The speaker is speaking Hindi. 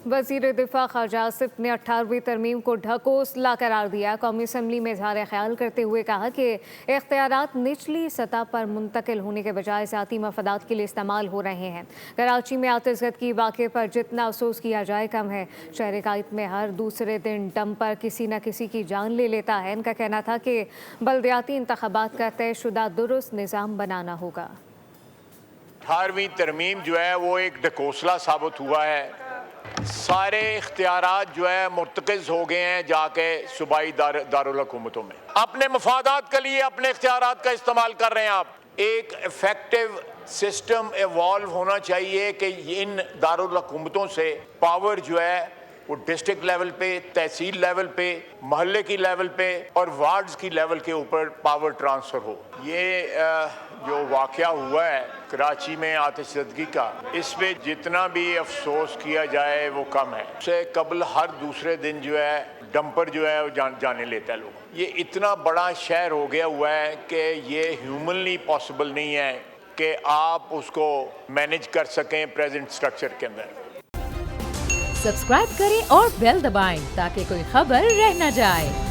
वज़ीर दिफा ख़ारजा आसिफ ने 18वीं तरमीम को ढकोसला करार दिया। कौमी असम्बली में इज़हार ख्याल करते हुए कहा कि इख्तियारात निचली सतह पर मुंतकिल होने के बजाय ज़ाती मफादात के लिए इस्तेमाल हो रहे हैं। कराची में आतिशगत की वाक़े पर जितना अफसोस किया जाए कम है। शहर कायद में हर दूसरे दिन डंपर किसी न किसी की जान ले लेता है। इनका कहना था कि बल्दियाती इंतखाबात का तयशुदा दुरुस्त निज़ाम बनाना होगा। 18वीं तरमीम जो है वो एक ढकोसला साबित हुआ है। सारे इख्तियारात जो है मुर्तकिज़ हो गए हैं जाके सूबाई दारुल हुकूमतों में। अपने मफादात के लिए अपने इख्तियारात का इस्तेमाल कर रहे हैं आप। एक इफेक्टिव सिस्टम इवॉल्व होना चाहिए कि इन दारुल हुकूमतों से पावर जो है वो डिस्ट्रिक्ट लेवल पे, तहसील लेवल पे, मोहल्ले की लेवल पे और वार्ड्स की लेवल के ऊपर पावर ट्रांसफ़र हो। ये जो वाक़या हुआ है कराची में आतिशज़दगी का, इस पे जितना भी अफसोस किया जाए वो कम है। उससे कबल हर दूसरे दिन जो है डंपर जो है वो जाने लेता है लोग। ये इतना बड़ा शहर हो गया हुआ है कि ये ह्यूमनली पॉसिबल नहीं है कि आप उसको मैनेज कर सकें प्रेजेंट स्ट्रक्चर के अंदर। सब्सक्राइब करें और बेल दबाएं ताकि कोई खबर रह न जाए।